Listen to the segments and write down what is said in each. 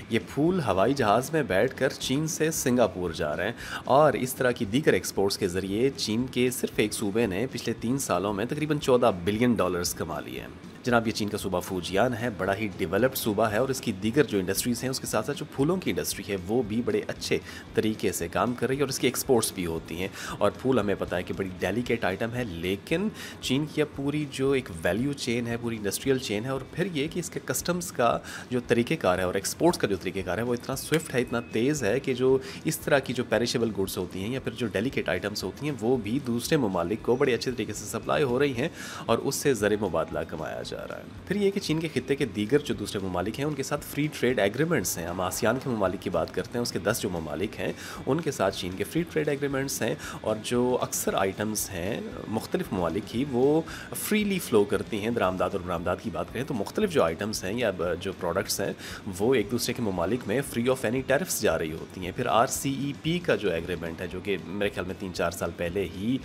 یہ پھول ہوائی جہاز میں بیٹھ کر چین سے سنگاپور جا رہے ہیں، اور اس طرح کی دیگر ایکسپورٹس کے ذریعے چین کے صرف ایک صوبے نے پچھلے 3 سالوں میں تقریباً $14 بلین کما لیے ہیں۔ جناب یہ چین کا صوبہ فوجیان ہے، بڑا ہی ڈیولپڈ صوبہ ہے، اور اس کی دیگر جو انڈسٹریز ہیں اس کے ساتھ ساتھ جو پھولوں کی انڈسٹری ہے وہ بھی بڑے اچھے طریقے سے کام کر رہی ہے، اور اس کی ایکسپورٹس بھی ہوتی ہیں۔ اور پھول ہمیں پتہ ہے کہ بڑی ڈیلیکیٹ آئٹم ہے، لیکن چین کی اب پوری جو ایک ویلیو چین ہے، پوری انڈسٹریل چین ہے، اور پھر یہ کہ اس کے کسٹمز کا جو طریقہ کار ہے اور ایکسپورٹس کا جو طریقہ کار ہے وہ اتنا سوئفٹ ہے، اتنا تیز ہے کہ جو اس طرح کی جو پیریشیبل گڈس ہوتی ہیں یا پھر جو ڈیلیکیٹ آئٹمس ہوتی ہیں وہ بھی دوسرے ممالک کو بڑے اچھے طریقے سے سپلائی ہو رہی ہیں، اور اس سے زر مبادلہ کمایا جا رہا ہے۔ پھر یہ کہ چین کے خطے کے دیگر جو دوسرے ممالک ہیں ان کے ساتھ فری ٹریڈ ایگریمنٹس ہیں۔ ہم آسیان کے ممالک کی بات کرتے ہیں، اس کے 10 جو ممالک ہیں ان کے ساتھ چین کے فری ٹریڈ ایگریمنٹس ہیں، اور جو اکثر آئٹمس ہیں مختلف ممالک کی وہ فریلی فلو کرتی ہیں۔ درآمدات اور برآمدات کی بات کریں تو مختلف جو آئٹمس ہیں یا جو پروڈکٹس ہیں وہ ایک دوسرے کے ممالک میں فری آف اینی ٹیرفس جا رہی ہوتی ہیں۔ پھر RCEP کا جو ایگریمنٹ ہے جو کہ میرے خیال میں 3-4 سال پہلے ہی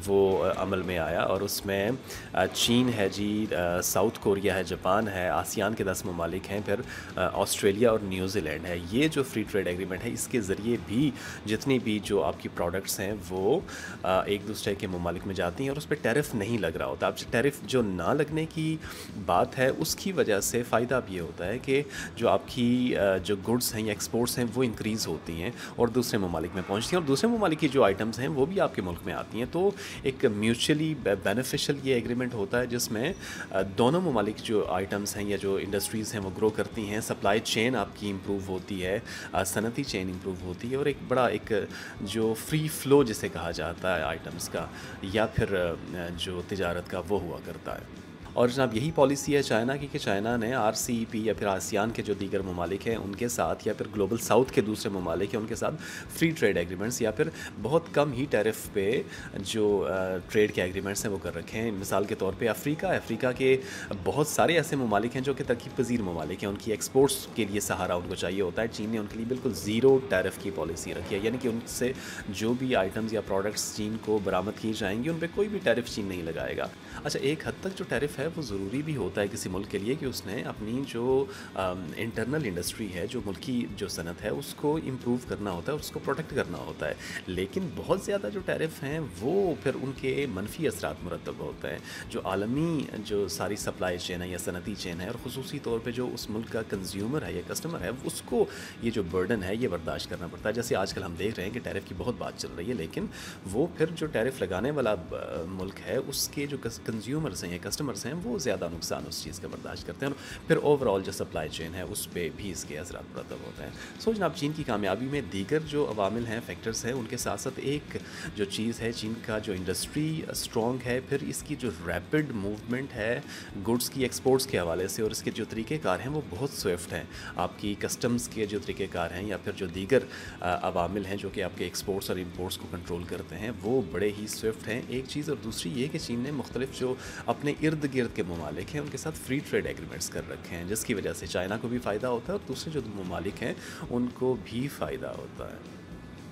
وہ عمل میں آیا، اور اس میں چین ہے جی، ساؤتھ کوریا ہے، جاپان ہے، آسیان کے 10 ممالک ہیں، پھر آسٹریلیا اور نیوزی لینڈ ہے۔ یہ جو فری ٹریڈ ایگریمنٹ ہے اس کے ذریعے بھی جتنی بھی جو آپ کی پروڈکٹس ہیں وہ ایک دوسرے کے ممالک میں جاتی ہیں، اور اس پہ ٹیرف نہیں لگ رہا ہوتا۔ اب ٹیرف جو نہ لگنے کی بات ہے اس کی وجہ سے فائدہ بھی یہ ہوتا ہے کہ جو آپ کی جو گڈس ہیں یا ایکسپورٹس ہیں وہ انکریز ہوتی ہیں اور دوسرے ممالک میں پہنچتی ہیں، اور دوسرے ممالک کی جو آئٹمس ہیں وہ بھی آپ کے ملک میں آتی ہیں۔ تو ایک میوچولی بینیفیشل یہ ایگریمنٹ ہوتا ہے جس میں دونوں ممالک جو آئٹمس ہیں یا جو انڈسٹریز ہیں وہ گرو کرتی ہیں، سپلائی چین آپ کی امپروو ہوتی ہے، صنعتی چین امپروو ہوتی ہے، اور ایک بڑا ایک جو فری فلو جسے کہا جاتا ہے آئٹمس کا یا پھر جو تجارت کا وہ ہوا کرتا ہے۔ اور جناب یہی پالیسی ہے چائنا کی کہ چائنا نے RCEP یا پھر آسیان کے جو دیگر ممالک ہیں ان کے ساتھ یا پھر گلوبل ساؤتھ کے دوسرے ممالک ہیں ان کے ساتھ فری ٹریڈ ایگریمنٹس یا پھر بہت کم ہی ٹیرف پہ جو ٹریڈ کے ایگریمنٹس ہیں وہ کر رکھے ہیں۔ مثال کے طور پہ افریقہ کے بہت سارے ایسے ممالک ہیں جو کہ ترقی پذیر ممالک ہیں، ان کی ایکسپورٹس کے لیے سہارا ان کو چاہیے ہوتا ہے۔ چین نے ان کے لیے بالکل زیرو ٹیرف کی پالیسی رکھی ہے، یعنی کہ ان سے جو بھی آئٹمز یا پروڈکٹس چین کو برآمد کی جائیں گی ان پہ کوئی بھی ٹیرف چین نہیں لگائے گا۔ اچھا، ایک حد تک جو ٹیرف ہے وہ ضروری بھی ہوتا ہے کسی ملک کے لیے کہ اس نے اپنی جو انٹرنل انڈسٹری ہے، جو ملکی جو صنعت ہے اس کو امپروو کرنا ہوتا ہے، اس کو پروٹیکٹ کرنا ہوتا ہے، لیکن بہت زیادہ جو ٹیرف ہیں وہ پھر ان کے منفی اثرات مرتب ہوتے ہیں۔ جو عالمی جو ساری سپلائی چین ہے یا صنعتی چین ہے، اور خصوصی طور پہ جو اس ملک کا کنزیومر ہے یا کسٹمر ہے، اس کو یہ جو برڈن ہے یہ برداشت کرنا پڑتا ہے۔ جیسے آج کل ہم دیکھ رہے ہیں کہ ٹیرف کی بہت بات چل رہی ہے، لیکن وہ پھر جو ٹیرف لگانے والا ملک ہے اس کے جو کنزیومرز ہیں یا کسٹمرز ہیں وہ زیادہ نقصان اس چیز کا برداشت کرتے ہیں، اور پھر اوور آل جو سپلائی چین ہے اس پہ بھی اس کے اثرات مرتب ہوتے ہیں۔ سو جناب چین کی کامیابی میں دیگر جو عوامل ہیں، فیکٹرز ہیں، ان کے ساتھ ساتھ ایک جو چیز ہے چین کا جو انڈسٹری اسٹرانگ ہے، پھر اس کی جو ریپڈ موومنٹ ہے گڈس کی ایکسپورٹس کے حوالے سے، اور اس کے جو طریقہ کار ہیں وہ بہت سوئفٹ ہیں۔ آپ کی کسٹمز کے جو طریقہ کار ہیں یا پھر جو دیگر عوامل ہیں جو کہ آپ کے ایکسپورٹس اور امپورٹس کو کنٹرول کرتے ہیں وہ بڑے ہی سوئفٹ ہیں، ایک چیز۔ اور دوسری یہ کہ چین نے مختلف جو اپنے ارد گرد کے ممالک ہیں ان کے ساتھ فری ٹریڈ ایگریمنٹس کر رکھے ہیں، جس کی وجہ سے چائنا کو بھی فائدہ ہوتا ہے اور دوسرے جو ممالک ہیں ان کو بھی فائدہ ہوتا ہے۔